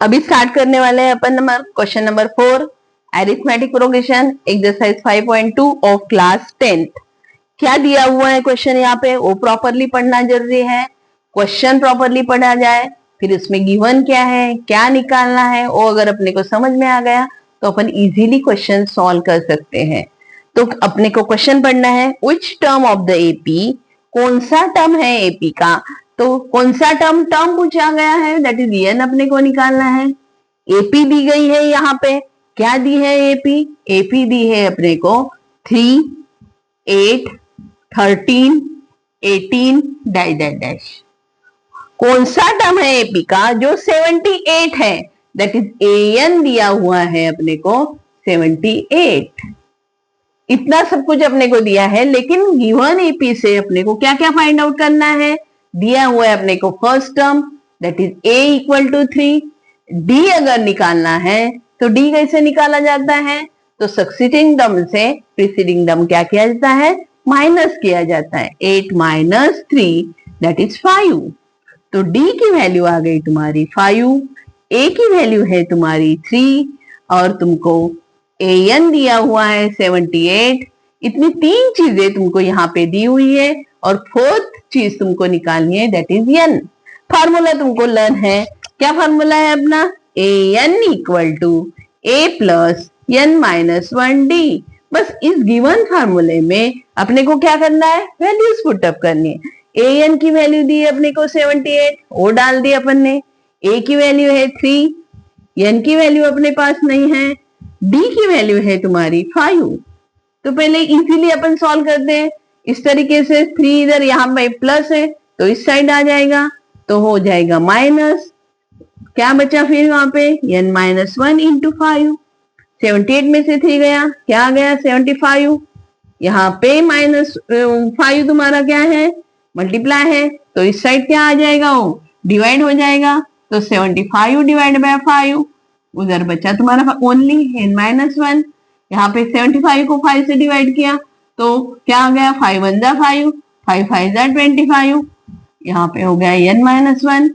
अभी स्टार्ट करने वाले हैं अपन question number 4, arithmetic progression exercise 5.2 of class 10th। क्या दिया हुआ है क्वेश्चन यहाँ पे, वो प्रॉपरली पढ़ना जरूरी है। क्वेश्चन प्रॉपरली पढ़ा जाए, फिर इसमें गिवन क्या है, क्या निकालना है, वो अगर अपने को समझ में आ गया तो अपन इजीली क्वेश्चन सॉल्व कर सकते हैं। तो अपने को क्वेश्चन पढ़ना है, which term of the AP, कौन सा टर्म है एपी का। तो कौन सा टर्म पूछा गया है, दैट इज एन अपने को निकालना है। एपी दी गई है यहाँ पे, क्या दी है एपी, एपी दी है अपने को 3, 8, 13, 18 डैश डैश डैश। कौन सा टर्म है एपी का, जो 78 है, दैट इज एन दिया हुआ है अपने को 78। इतना सब कुछ अपने को दिया है, लेकिन गिवन एपी से अपने को क्या क्या फाइंड आउट करना है। दिया हुआ है अपने को first term, that is a equal to 3। D अगर निकालना है तो डी कैसे निकाला जाता है, तो सक्सीडिंग टर्म से प्रीसीडिंग टर्म क्या किया जाता है, माइनस किया जाता है। 8 माइनस 3 दैट इज 5। तो डी की वैल्यू आ गई तुम्हारी 5, ए की वैल्यू है तुम्हारी 3, और तुमको an दिया हुआ है 78। इतनी 3 चीजें तुमको यहाँ पे दी हुई है, और फोर्थ चीज तुमको निकालनी है, दैट इज n। फार्मूला तुमको लर्न है, क्या फार्मूला है अपना, an equal to a plus n minus 1d। बस इस गिवन फार्मूले में अपने को क्या करना है, वैल्यूज पुटअप करनी है। an की वैल्यू दी है अपने को 78, वो डाल दी अपन ने। a की वैल्यू है 3, n की वैल्यू अपने पास नहीं है, d की वैल्यू है तुम्हारी 5। तो पहले इजीली अपन सॉल्व करते हैं इस तरीके से। 3 इधर यहाँ पे प्लस है तो इस साइड आ जाएगा, तो हो जाएगा माइनस। क्या बचा फिर वहां पे, n माइनस 1 इंटू 5। 78 में से 3 गया, क्या आ गया 75। यहाँ पे माइनस 5 तुम्हारा क्या है, मल्टीप्लाई है, तो इस साइड क्या आ जाएगा, वो डिवाइड हो जाएगा। तो 75 डिवाइड बाय 5, उधर बचा तुम्हारा ओनली n माइनस 1। यहाँ पे 75 को 5 से डिवाइड किया तो क्या आ गया, 5 1 जा 5, 5 5 जा 25। यहाँ पे हो गया n माइनस 1,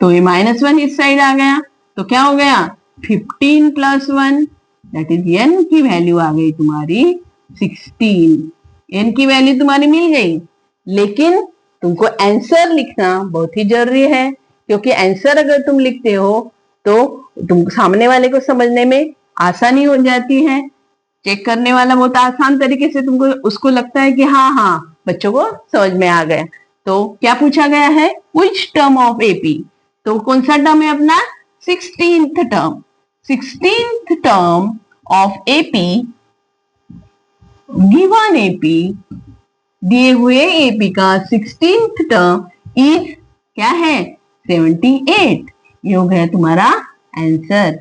तो ये माइनस 1 इस साइड आ गया, तो क्या हो गया 15 प्लस 1 दैट इज n की वैल्यू आ गई तुम्हारी 16। n की वैल्यू तुम्हारी मिल गई, लेकिन तुमको आंसर लिखना बहुत ही जरूरी है, क्योंकि आंसर अगर तुम लिखते हो तो तुम सामने वाले को समझने में आसानी हो जाती है। चेक करने वाला बहुत आसान तरीके से तुमको उसको लगता है कि हाँ बच्चों को समझ में आ गया। तो क्या पूछा गया है, व्हिच टर्म ऑफ एपी, तो कौन सा टर्म है अपना, 16th term. 16th term of AP, given AP, दिए हुए एपी का 16th टर्म इज क्या है, 78। ये हो गया तुम्हारा आंसर।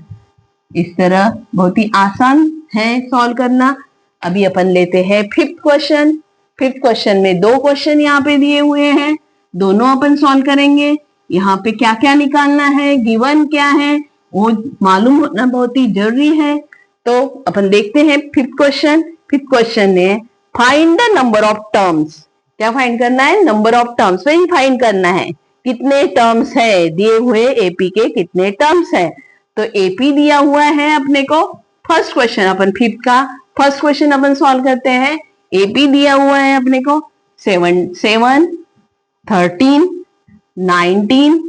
इस तरह बहुत ही आसान है सॉल्व करना। अभी अपन लेते हैं फिफ्थ क्वेश्चन। फिफ्थ क्वेश्चन में 2 क्वेश्चन यहाँ पे दिए हुए हैं, दोनों अपन सॉल्व करेंगे। यहाँ पे क्या क्या निकालना है, गिवन क्या है, वो मालूम होना बहुत ही जरूरी है। तो अपन देखते हैं फिफ्थ क्वेश्चन। फिफ्थ क्वेश्चन है, find the number of terms. क्या फाइंड करना है, नंबर ऑफ टर्म्स वही फाइंड करना है, कितने टर्म्स है, दिए हुए एपी के कितने टर्म्स है। तो एपी दिया हुआ है अपने को, फर्स्ट क्वेश्चन अपन फिफ्थ का फर्स्ट क्वेश्चन अपन सॉल्व करते हैं। एपी दिया हुआ है अपने को 7, 13, 19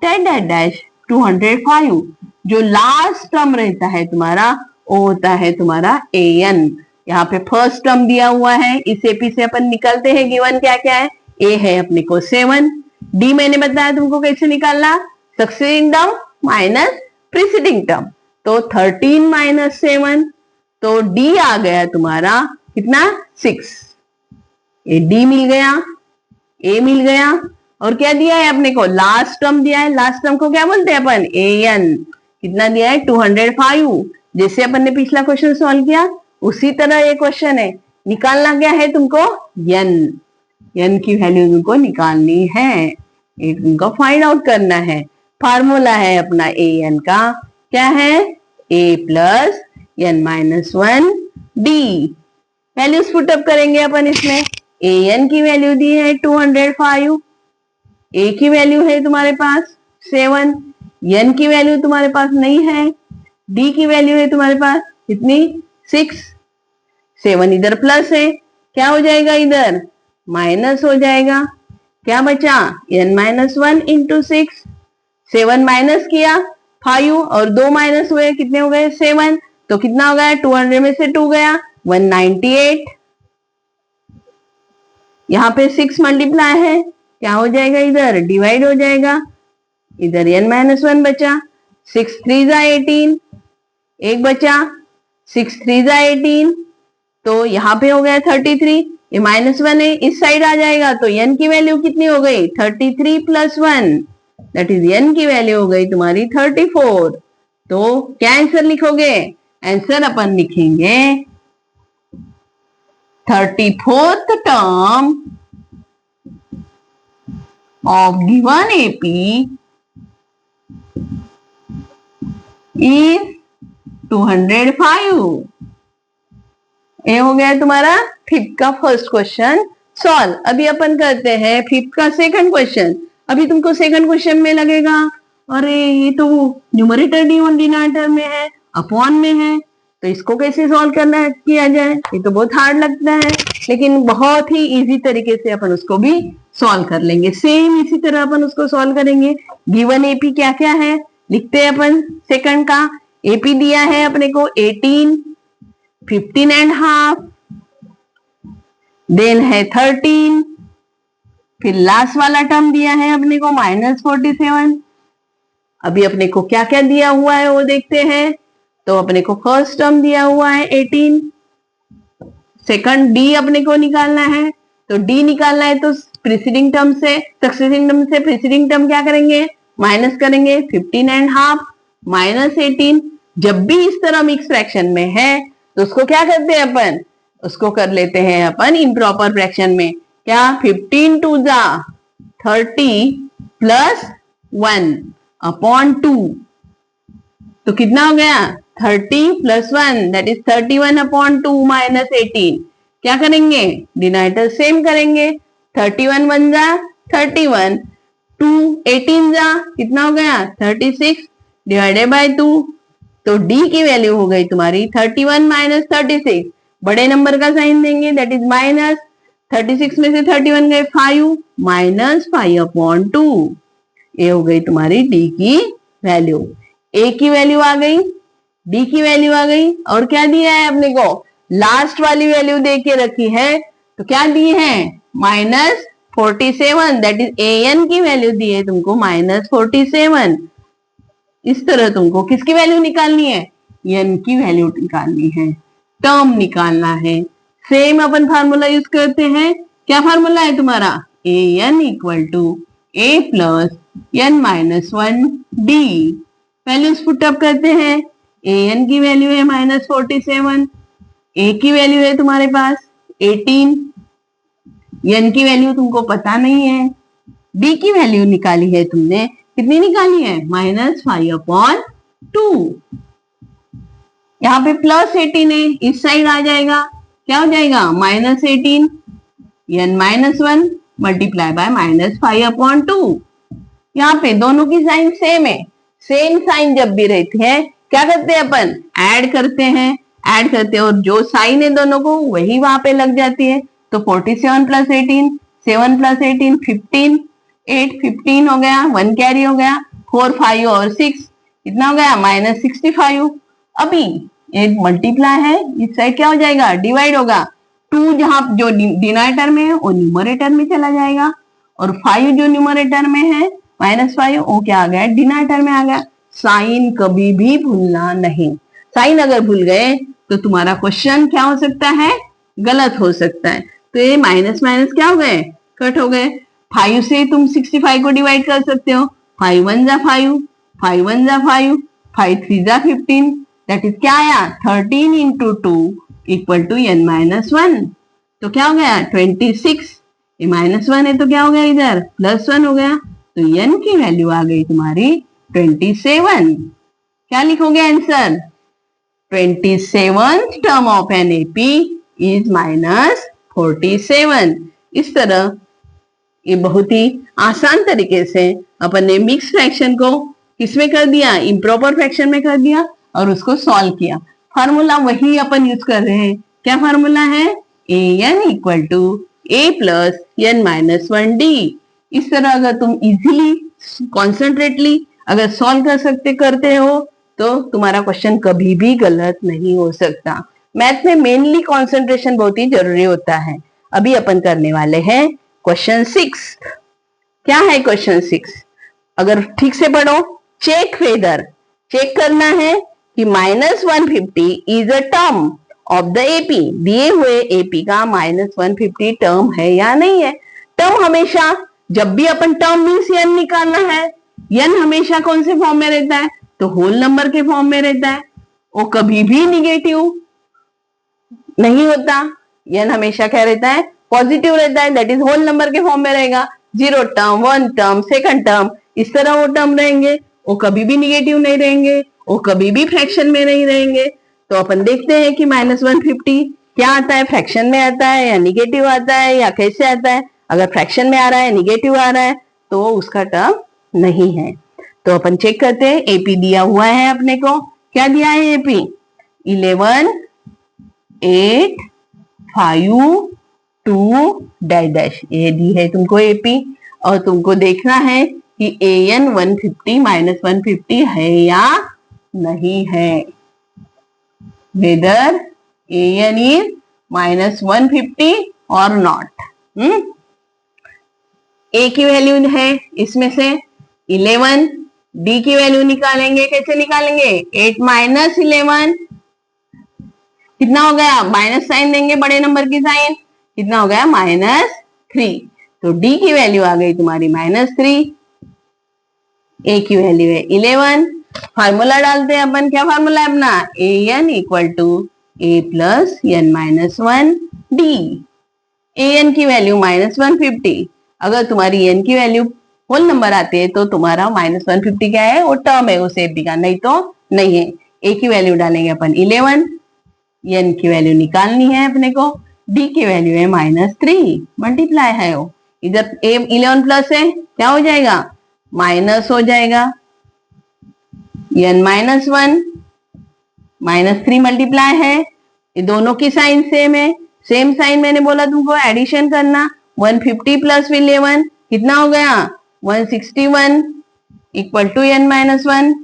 डैश 205। जो लास्ट टर्म रहता है तुम्हारा वो होता है तुम्हारा an। यहाँ पे फर्स्ट टर्म दिया हुआ है, इस एपी से अपन निकलते हैं गिवन क्या क्या है। ए है अपने को 7, डी मैंने बताया तुमको कैसे निकालना, succeeding term minus preceding term. तो 13 माइनस 7, तो डी आ गया तुम्हारा कितना, 6। ए डी मिल गया, ए मिल गया, और क्या दिया है अपने को, लास्ट टर्म दिया है। लास्ट टर्म को क्या बोलते हैं अपन, an। कितना दिया है, 205। जैसे अपन ने पिछला क्वेश्चन सॉल्व किया उसी तरह ये क्वेश्चन है। निकालना क्या है तुमको, n की वैल्यू तुमको निकालनी है, ये तुमको फाइंड आउट करना है। फार्मूला है अपना an का, क्या है, a plus n minus 1 d। Values put up करेंगे अपन इसमें। an की वैल्यू दी है 205, ए की वैल्यू है तुम्हारे पास 7, एन की वैल्यू तुम्हारे पास नहीं है, डी की वैल्यू है तुम्हारे पास कितनी 6, 7 इधर प्लस है, क्या हो जाएगा इधर माइनस हो जाएगा, क्या बचा n-1 इंटू 6, 7 माइनस किया 5 और 2 माइनस हुए कितने हो गए 7, तो कितना हो गया 200 में से 2 गया 198, यहाँ पे 6 मल्टीप्लाई है, क्या हो जाएगा इधर डिवाइड हो जाएगा, इधर n-1 बचा, 6 3 जा 18, एक बचा 6 3 जा 18, तो यहाँ पे हो गया 33, ये -1 है इस साइड आ जाएगा, तो n की वैल्यू कितनी हो गई 33 + 1 दैट इज n की वैल्यू हो गई तुम्हारी 34। तो क्या आंसर लिखोगे, आंसर अपन लिखेंगे 34th term of given AP is 205। ये हो गया तुम्हारा 5th का फर्स्ट क्वेश्चन सॉल्व। अभी अपन करते हैं 5th का सेकंड क्वेश्चन। अभी तुमको सेकंड क्वेश्चन में लगेगा अरे ये तो न्यूमरेटर डिनोमिनेटर में है, अपॉन में है, तो इसको कैसे सॉल्व करना है किया जाए, ये तो बहुत हार्ड लगता है, लेकिन बहुत ही इजी तरीके से अपन उसको भी सॉल्व कर लेंगे। सेम इसी तरह अपन उसको सॉल्व करेंगे। गिवन एपी क्या क्या है लिखते हैं अपन। सेकंड का एपी दिया है अपने को 18, 15.5, देन है 13, फिर लास्ट वाला टर्म दिया है अपने को -47। अभी अपने को क्या क्या दिया हुआ है वो देखते हैं। तो अपने को फर्स्ट टर्म दिया हुआ है 18, सेकंड डी अपने को निकालना है, तो डी निकालना है तो प्रीसीडिंग टर्म से सक्सेसिंग टर्म से प्रीसीडिंग टर्म क्या करेंगे माइनस करेंगे, 15.5 -18। जब भी इस तरह मिक्स फ्रैक्शन में है तो उसको क्या करते हैं अपन, उसको कर लेते हैं अपन इम्प्रॉपर फ्रैक्शन में। क्या 15 2 जा 30 + 1 अपॉन 2, तो कितना हो गया 30 + 1 दैट इज 31 अपॉन 2 -18। क्या करेंगे डिनोमिनेटर सेम करेंगे, 31 1 जा 31, 2 18 जा कितना हो गया 36 डिवाइडेड बाय 2, तो डी की वैल्यू हो गई तुम्हारी 31 - 36, बड़े नंबर का साइन देंगे दैट इज माइनस, 36 में से 31 गए 5 -5 अपॉन 2, ये हो गई तुम्हारी डी की वैल्यू। ए की वैल्यू आ गई, डी की वैल्यू आ गई, और क्या दिया है अपने को लास्ट वाली वैल्यू दे के रखी है, तो क्या दी है -47 दैट इज ए एन की वैल्यू दी है तुमको -47। इस तरह तुमको किसकी वैल्यू निकालनी है, एन की वैल्यू निकालनी है, टर्म निकालना है। सेम अपन फार्मूला यूज करते हैं, क्या फार्मूला है तुम्हारा A N = a + n-1 d। Values put up करते हैं, ए एन की वैल्यू है -47, ए की वैल्यू है तुम्हारे पास 18, एन की वैल्यू तुमको पता नहीं है, डी की वैल्यू निकाली है तुमने, कितनी निकाली है -5 अपॉन 2। यहाँ पे +18 है इस साइड आ जाएगा, क्या हो जाएगा -18 n-1 मल्टीप्लाई बाय -5 अपॉन 2। यहाँ पे दोनों की साइन सेम है, सेम साइन जब भी रहती है क्या करते हैं अपन ऐड करते हैं, ऐड करते हैं और जो साइन है दोनों को वही वहां पे लग जाती है। तो 47 + 18 7 + 18 15, 8 15 हो गया, 1 कैरी हो गया, 4 5 और 6 कितना हो गया -65। अभी एक मल्टीप्लाई है इस साइड क्या हो जाएगा डिवाइड होगा, 2 जहां जो डिनोमिनेटर में है वो न्यूमरेटर में चला जाएगा, और 5 जो न्यूमरेटर में है -5 वो क्या आ गया डिनोमिनेटर में आ गया। साइन कभी भी भूलना नहीं, साइन अगर भूल गए तो तुम्हारा क्वेश्चन क्या हो सकता है गलत हो सकता है। तो ये माइनस माइनस क्या हो गए कट हो गए। 5 से तुम 65 को डिवाइड कर सकते हो, 5 1 जा 5, 5 1 जा 5, 5 3 जा 15 दैट इज क्या आया 13 × 2 = n-1। तो क्या हो गया 26, ये -1 है तो क्या हो गया इधर +1 हो गया, तो n की वैल्यू आ गई तुम्हारी 27। क्या लिखोगे answer 27th term of an AP is -47। इस तरह ये बहुत ही आसान तरीके से अपन ने मिक्स फ्रैक्शन को किसमें कर दिया, इम्प्रॉपर फ्रैक्शन में कर दिया और उसको सॉल्व किया। फार्मूला वही अपन यूज कर रहे हैं। क्या फार्मूला है, A N equal to A plus N minus 1 D. इस तरह अगर तुम इजीली कॉन्सेंट्रेटली अगर सॉल्व कर सकते करते हो तो तुम्हारा क्वेश्चन कभी भी गलत नहीं हो सकता। मैथ में मेनली कॉन्सेंट्रेशन बहुत ही जरूरी होता है। अभी अपन करने वाले हैं क्वेश्चन 6। क्या है क्वेश्चन 6, अगर ठीक से पढ़ो, चेक वेदर, चेक करना है कि -150 is a term of the AP. दिए हुए एपी का -150 टर्म है या नहीं है। टर्म हमेशा, जब भी अपन टर्म मीन्स एन निकालना है, एन हमेशा कौन से फॉर्म में रहता है, तो होल नंबर के फॉर्म में रहता है। वो कभी भी निगेटिव नहीं होता। एन हमेशा क्या रहता है, पॉजिटिव रहता है, दैट इज होल नंबर के फॉर्म में रहेगा। 0 टर्म, 1 टर्म, सेकंड टर्म, इस तरह वो टर्म रहेंगे। वो कभी भी निगेटिव नहीं रहेंगे, वो कभी भी फ्रैक्शन में नहीं रहेंगे। तो अपन देखते हैं कि -150 क्या आता है, फ्रैक्शन में आता है या निगेटिव आता है या कैसे आता है। अगर फ्रैक्शन में आ रहा है, निगेटिव आ रहा है, तो उसका टर्म नहीं है। तो अपन चेक करते हैं। एपी दिया हुआ है अपने को, क्या दिया है एपी, 11 8 5 2 डैश डैश, ये दी है तुमको एपी। और तुमको देखना है कि an 150 -150 है या नहीं है, वेदर an is -150 और नॉट। ए की वैल्यू है इसमें से 11, डी की वैल्यू निकालेंगे, कैसे निकालेंगे, 8 - 11 कितना हो गया, माइनस साइन देंगे, बड़े नंबर की साइन, कितना हो गया, -3। तो डी की वैल्यू आ गई तुम्हारी -3, ए की वैल्यू है 11। फार्मूला डालते हैं अपन, क्या फार्मूला है अपना, A N equal to A plus N minus 1 D. A N की वैल्यू -150, अगर तुम्हारी एन की वैल्यू होल नंबर आती है तो तुम्हारा -150 क्या है, वो टर्म है उस एपी का, नहीं तो नहीं है। ए की वैल्यू डालेंगे अपन 11, एन की वैल्यू निकालनी है अपने को, डी की वैल्यू है -3, मल्टीप्लाई है वो, इधर ए 11 प्लस है, क्या हो जाएगा, माइनस हो जाएगा, n -1 -3 मल्टीप्लाई है, ये दोनों की साइन सेम है, सेम साइन मैंने बोला तुमको एडिशन करना। 150 प्लस 11 कितना हो गया, 161 इक्वल टू n -1,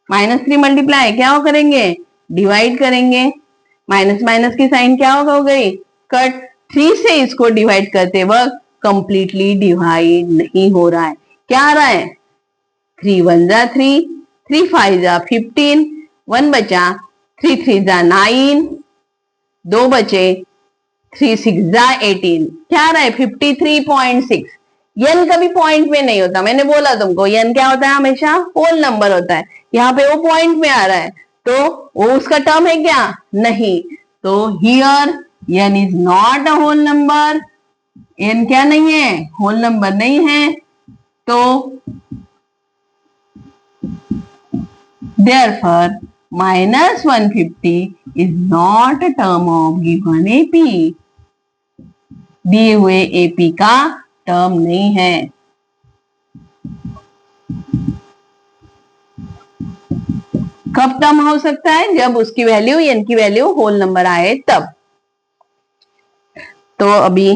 -3 मल्टीप्लाई क्या हो करेंगे, डिवाइड करेंगे, माइनस माइनस की साइन क्या हो गई, कट। 3 से इसको डिवाइड करते वक्त कंप्लीटली डिवाइड नहीं हो रहा है, क्या आ रहा है, 3 1 जा 3, 3 5 जा 15, 1 बचा, 3 3 जा 9, 2 बचे, 3 6 जा 18, क्या आ रहा है 53.6। n कभी पॉइंट में नहीं होता, मैंने बोला तुमको n क्या होता है, हमेशा होल नंबर होता है। यहाँ पे वो पॉइंट में आ रहा है तो वो उसका टर्म है क्या, नहीं। तो here n is not a whole number, n क्या नहीं है, होल नंबर नहीं है। तो therefore -150 is not a term of given AP, दिए हुए AP का टर्म नहीं है। कब टर्म हो सकता है, जब उसकी वैल्यू n की वैल्यू होल नंबर आए तब। तो अभी